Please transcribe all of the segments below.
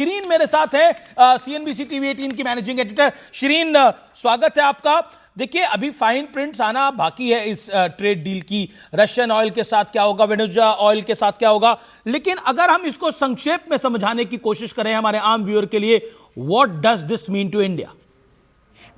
शिरीन मेरे साथ है, सीएनबीसी टीवी 18 की मैनेजिंग एडिटर। शिरीन, स्वागत है आपका। देखिए, अभी फाइन प्रिंट्स आना बाकी है इस ट्रेड डील की। रशियन ऑयल के साथ क्या होगा, वेनेजुएला ऑयल के साथ क्या होगा, लेकिन अगर हम इसको संक्षेप में समझाने की कोशिश करें हमारे आम व्यूअर के लिए, what does this mean to India?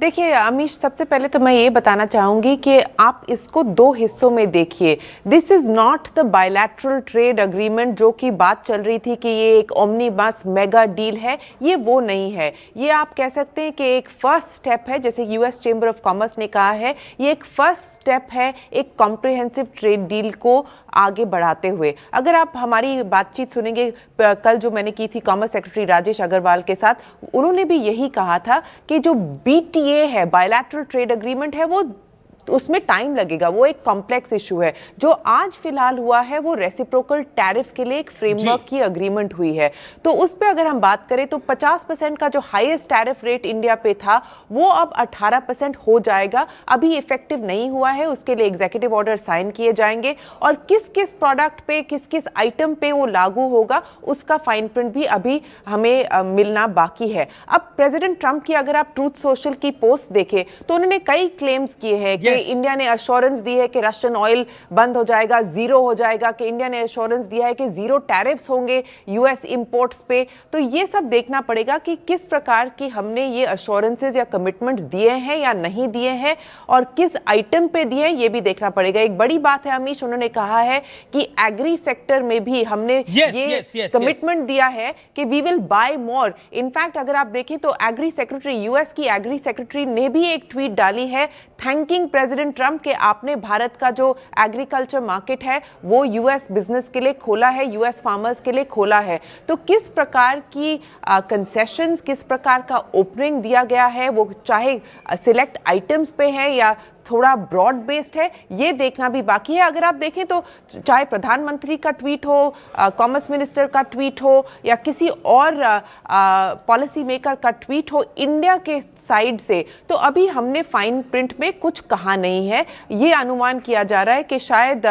देखिए अमीश, सबसे पहले तो मैं ये बताना चाहूँगी कि आप इसको दो हिस्सों में देखिए। This is not the bilateral trade agreement जो कि बात चल रही थी कि ये एक ओमनीबस मेगा डील है, ये वो नहीं है। ये आप कह सकते हैं कि एक फर्स्ट स्टेप है, जैसे यूएस चेंबर ऑफ कॉमर्स ने कहा है, ये एक फर्स्ट स्टेप है एक कॉम्प्रिहेंसिव ट्रेड डील को आगे बढ़ाते हुए। अगर आप हमारी बातचीत सुनेंगे कल जो मैंने की थी कॉमर्स सेक्रेटरी राजेश अग्रवाल के साथ, उन्होंने भी यही कहा था कि जो बीटीए है, बायलैटरल ट्रेड अग्रीमेंट है, वो उसमें टाइम लगेगा, वो एक कॉम्प्लेक्स इशू है। जो आज फिलहाल हुआ है वो रेसिप्रोकल टैरिफ के लिए एक फ्रेमवर्क की अग्रीमेंट हुई है। तो उस पे अगर हम बात करें तो 50% का जो हाईएस्ट टैरिफ रेट इंडिया पे था वो अब 18% हो जाएगा। अभी इफेक्टिव नहीं हुआ है, उसके लिए एग्जीक्यूटिव ऑर्डर साइन किए जाएंगे और किस किस प्रोडक्ट पे, किस किस आइटम पे वो लागू होगा उसका फाइन प्रिंट भी अभी हमें मिलना बाकी है। अब प्रेसिडेंट ट्रंप की अगर आप ट्रूथ सोशल की पोस्ट देखें तो उन्होंने कई क्लेम्स किए हैं कि इंडिया ने अश्योरेंस दी है कि रशियन ऑयल बंद हो जाएगा, जीरो हो जाएगा, कि इंडिया ने अश्योरेंस दिया है कि जीरो टैरिफ्स होंगे यूएस इंपोर्ट्स पे। तो ये सब देखना पड़ेगा कि किस प्रकार की हमने ये अश्योरेंसेस या कमिटमेंट्स दिए हैं या नहीं दिए हैं और किस आइटम पे दिए हैं, ये भी देखना पड़ेगा। एक बड़ी बात है अमीश, उन्होंने कहा है कि एग्री सेक्टर में भी हमने ये कमिटमेंट दिया है कि we will buy more. In fact अगर आप देखें तो एग्री सेक्रेटरी, यूएस की एग्री सेक्रेटरी ने भी एक ट्वीट डाली है थैंकिंग प्रेसिडेंट ट्रंप के आपने भारत का जो एग्रीकल्चर मार्केट है वो यूएस बिजनेस के लिए खोला है, यूएस फार्मर्स के लिए खोला है। तो किस प्रकार की कंसेशंस, किस प्रकार का ओपनिंग दिया गया है, वो चाहे सिलेक्ट आइटम्स पे है या थोड़ा ब्रॉड बेस्ड है, ये देखना भी बाकी है। अगर आप देखें तो चाहे प्रधानमंत्री का ट्वीट हो, कॉमर्स मिनिस्टर का ट्वीट हो या किसी और पॉलिसी मेकर का ट्वीट हो इंडिया के साइड से, तो अभी हमने फाइन प्रिंट में कुछ कहा नहीं है। ये अनुमान किया जा रहा है कि शायद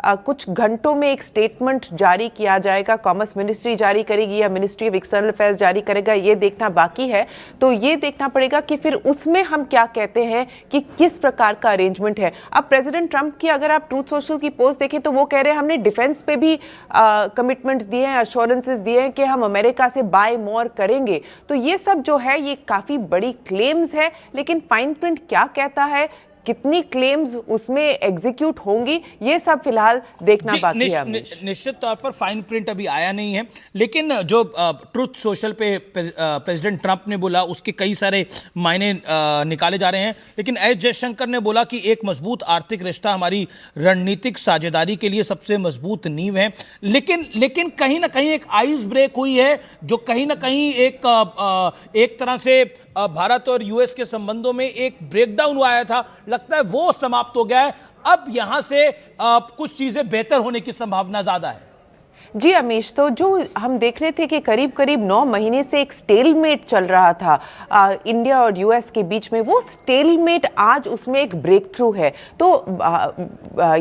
कुछ घंटों में एक स्टेटमेंट जारी किया जाएगा, कॉमर्स मिनिस्ट्री जारी करेगी या मिनिस्ट्री ऑफ एक्सटर्नल अफेयर्स जारी करेगा, ये देखना बाकी है। तो ये देखना पड़ेगा कि फिर उसमें हम क्या कहते हैं कि किस प्रकार का अरेंजमेंट है। अब प्रेसिडेंट ट्रंप की अगर आप ट्रूथ सोशल की पोस्ट देखें तो वो कह रहे हैं हमने डिफेंस पे भी कमिटमेंट्स दिए हैं, अश्योरेंसेस दिए हैं कि हम अमेरिका से बाय मोर करेंगे। तो ये सब जो है ये काफी बड़ी क्लेम्स है, लेकिन फाइन प्रिंट क्या कहता है, कितनी क्लेम्स उसमें एग्जीक्यूट होंगी, ये सब फिलहाल देखना बाकी है। निश्चित तौर पर फाइन प्रिंट अभी आया नहीं है, लेकिन जो ट्रुथ सोशल पे प्रेसिडेंट ट्रंप ने बोला उसके कई सारे मायने निकाले जा रहे हैं। लेकिन एस जयशंकर ने बोला कि एक मजबूत आर्थिक रिश्ता हमारी रणनीतिक साझेदारी के लिए सबसे मजबूत नींव है। लेकिन कहीं ना कहीं एक आइस ब्रेक हुई है, जो कहीं ना कहीं एक तरह से भारत और यूएस के संबंधों में एक ब्रेकडाउन आया था, लगता है वो समाप्त हो गया है। अब यहां से कुछ चीजें बेहतर होने की संभावना ज्यादा है। जी अमीश, तो जो हम देख रहे थे कि करीब करीब 9 महीने से एक स्टेलमेट चल रहा था इंडिया और यूएस के बीच में, वो स्टेलमेट आज उसमें एक ब्रेक थ्रू है। तो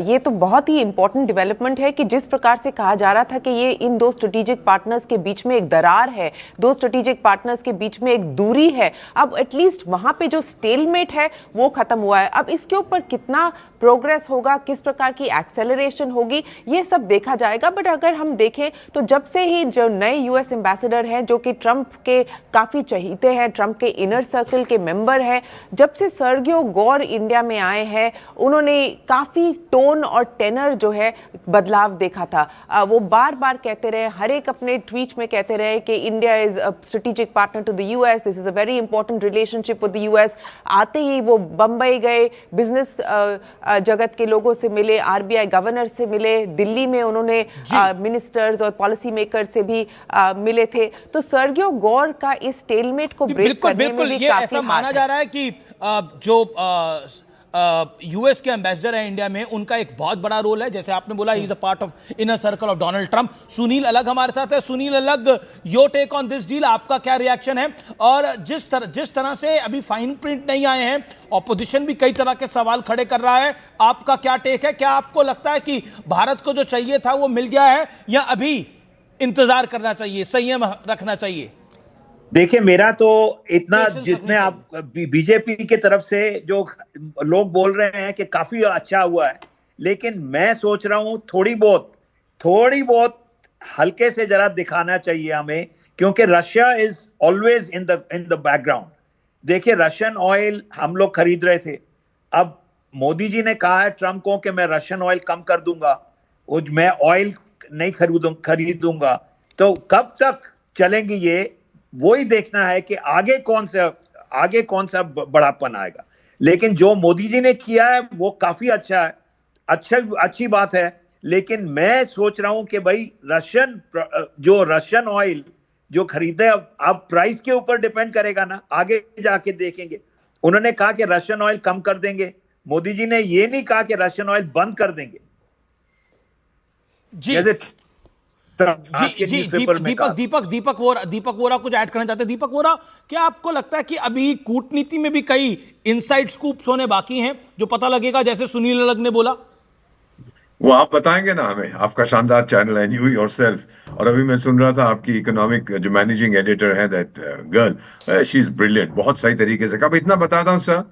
ये तो बहुत ही इंपॉर्टेंट डेवलपमेंट है कि जिस प्रकार से कहा जा रहा था कि ये इन दो स्ट्रेटेजिक पार्टनर्स के बीच में एक दरार है, दो स्ट्रेटेजिक पार्टनर्स के बीच में एक दूरी है, अब एटलीस्ट वहां पे जो स्टेलमेट है वो खत्म हुआ है। अब इसके ऊपर कितना प्रोग्रेस होगा, किस प्रकार की एक्सेलरेशन होगी, ये सब देखा जाएगा। बट अगर हम देखें तो जब से ही जो नए यूएस एम्बेसडर हैं जो कि ट्रंप के काफ़ी चहीते हैं, ट्रंप के इनर सर्कल के मेंबर हैं, जब से सर्गियो गौर इंडिया में आए हैं उन्होंने काफ़ी टोन और टेनर जो है बदलाव देखा था। वो बार बार कहते रहे, हर एक अपने ट्वीट में कहते रहे कि India is a strategic partner to the US, this is a very important relationship with the US. आते ही वो बम्बई गए, बिजनेस जगत के लोगों से मिले, आरबीआई गवर्नर से मिले, दिल्ली में उन्होंने मिनिस्टर्स और पॉलिसी मेकर से भी मिले थे। तो सर्गियो गौर का इस स्टेलमेट को ब्रेक करने में भी काफी ऐसा माना जा रहा है कि जो यूएस के एम्बेसडर है इंडिया में, उनका एक बहुत बड़ा रोल है। जैसे आपने बोला, he is a part of inner circle of Donald Trump. Sunil Alagh हमारे साथ है। Sunil Alagh, your take on this deal, आपका क्या रिएक्शन है? और जिस तरह से अभी फाइन प्रिंट नहीं आए हैं, ऑपोजिशन भी कई तरह के सवाल खड़े कर रहा है, आपका क्या टेक है? क्या आपको लगता है कि भारत को जो चाहिए था वो मिल गया है, या अभी इंतजार करना चाहिए, संयम रखना चाहिए? देखिए, मेरा तो इतना, Patience जितने रखनी आप बीजेपी की तरफ से जो लोग बोल रहे हैं कि काफी अच्छा हुआ है, लेकिन मैं सोच रहा हूं थोड़ी बहुत हल्के से जरा दिखाना चाहिए हमें, क्योंकि Russia is always in the background. देखिए, रशियन ऑयल हम लोग खरीद रहे थे, अब मोदी जी ने कहा है ट्रम्प को कि मैं रशियन ऑयल कम कर दूंगा, मैं ऑयल नहीं खरीदूंगा, तो कब तक चलेंगी ये, वही देखना है कि आगे कौन सा बड़ापन आएगा। लेकिन जो मोदी जी ने किया है वो काफी अच्छा है, अच्छी बात है। लेकिन मैं सोच रहा हूं कि भाई रशियन ऑयल जो खरीदे, अब प्राइस के ऊपर डिपेंड करेगा ना, आगे जाके देखेंगे। उन्होंने कहा कि रशियन ऑयल कम कर देंगे, मोदी जी ने ये नहीं कहा कि रशियन ऑयल बंद कर देंगे, जी जैसे जी जी दीपक वोरा कुछ ऐड करना चाहते हैं। दीपक वोरा, क्या आपको लगता है कि अभी कूटनीति में भी कई इनसाइड स्कूप्स होने बाकी हैं जो पता लगेगा, जैसे सुनील अलग ने बोला? वो आप बताएंगे ना हमें, आपका शानदार चैनल है, यू योरसेल्फ। और अभी मैं सुन रहा था आपकी इकोनॉमिक जो मैनेजिंग एडिटर है, that girl, she is brilliant, बहुत सही तरीके से। अब इतना बताता हूँ सर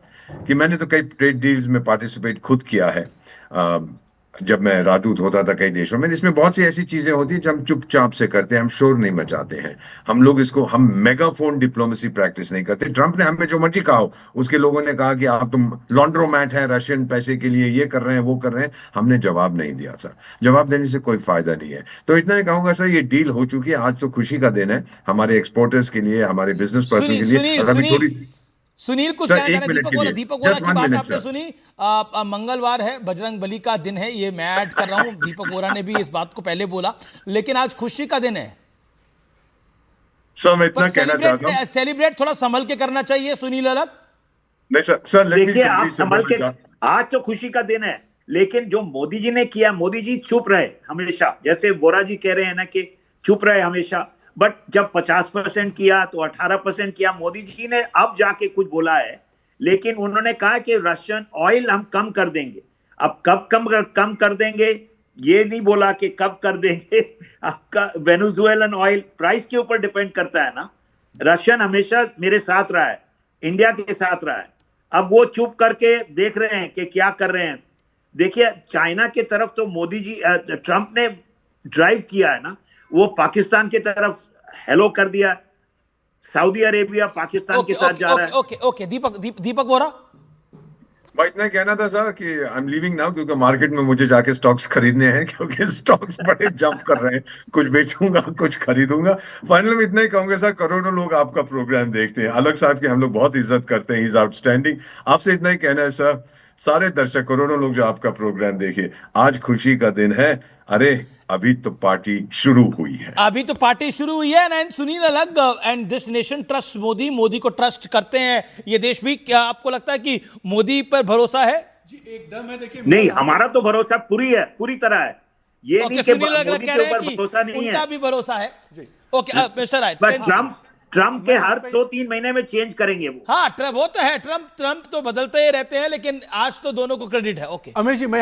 कि मैंने तो कई ट्रेड डील्स में पार्टिसिपेट खुद किया है, जब मैं राजदूत होता था कई देशों में। इसमें बहुत सी ऐसी चीजें होती हैं जो हम चुपचाप से करते हैं, हम शोर नहीं मचाते हैं, हम मेगाफोन डिप्लोमेसी प्रैक्टिस नहीं करते। ट्रंप ने हमें जो मर्जी कहा हो, उसके लोगों ने कहा कि आप तुम लॉन्ड्रोमैट हैं, रशियन पैसे के लिए ये कर रहे हैं वो कर रहे हैं, हमने जवाब नहीं दिया सर। जवाब देने से कोई फायदा नहीं है। तो इतना ही कहूंगा सर, ये डील हो चुकी है, आज तो खुशी का दिन है हमारे एक्सपोर्टर्स के लिए, हमारे बिजनेस पर्सन के लिए। और अभी थोड़ी सुनील कुछ सर, कहना एक चाह रहे हैं? मिनट के लिए, दीपक वोरा just की one बात minute, आपने सर। सुनी। मंगलवार है, बजरंग बली का दिन है, ये मैं ऐड कर रहा हूं। दीपक वोरा ने भी इस बात को पहले बोला, लेकिन आज खुशी का दिन है। सर मैं इतना कहना चाहता हूँ, सेलिब्रेट थोड़ा संभल के करना चाहिए, सुनील अलग। नहीं सर, सर let me देखिए, आप complete, sir, संभल के, बोलना आज तो खुशी का दिन है, लेकिन जो मोदी जी ने किया, मोदी जी चुप रहे हमेशा, जैसे वोरा जी कह रहे हैं ना कि चुप रहे हमेशा, बट जब 50% किया तो 18% किया। मोदी जी ने अब जाके कुछ बोला है, लेकिन उन्होंने कहा कि रशियन ऑयल हम कम कर देंगे। अब कब कम कर देंगे ये नहीं बोला कि कब कर देंगे। आपका वेनेजुएलन ऑयल प्राइस के ऊपर डिपेंड करता है ना। रशियन हमेशा मेरे साथ रहा है, इंडिया के साथ रहा है, अब वो चुप करके देख रहे हैं कि क्या कर रहे हैं। देखिए, चाइना की तरफ तो मोदी जी ट्रंप ने ड्राइव किया है ना, वो पाकिस्तान की तरफ हेलो कर दिया, सऊदी अरेबिया पाकिस्तान के साथ जा रहा है। ओके दीपक वोरा। भाई इतना कहना था सर कि आई एम लीविंग नाउ, क्योंकि मार्केट में मुझे जाके स्टॉक्स खरीदने हैं, क्योंकि स्टॉक्स बड़े जंप कर रहे हैं, कुछ बेचूंगा कुछ खरीदूंगा। फाइनल में इतना ही कहूंगा सर, करोड़ों लोग आपका प्रोग्राम देखते हैं, अलग साहब की हम लोग बहुत इज्जत करते हैं, ही इज आउटस्टैंडिंग। आपसे इतना ही कहना है सर, सारे दर्शक करोड़ों लोग जो आपका प्रोग्राम देखिए, आज खुशी का दिन है। अरे अभी तो पार्टी शुरू हुई है, अभी तो पार्टी शुरू हुई है। एंड सुनील अलग, and this nation trust Modi को ट्रस्ट करते हैं ये देश भी। क्या आपको लगता है कि मोदी पर भरोसा है? जी एकदम है। देखिए, नहीं, हमारा तो भरोसा पूरी तरह है, ये नहीं कि सुनील अलग मोदी कह के रहे हैं ऊपर कि भरोसा नहीं उनका है। भी भरोसा है। Okay mister right. But Trump के हर 2-3 महीने में चेंज करेंगे वो। हाँ, वो तो है, ट्रम्प तो बदलते ही रहते हैं, लेकिन आज तो दोनों को क्रेडिट है। ओके अमेश जी, मैं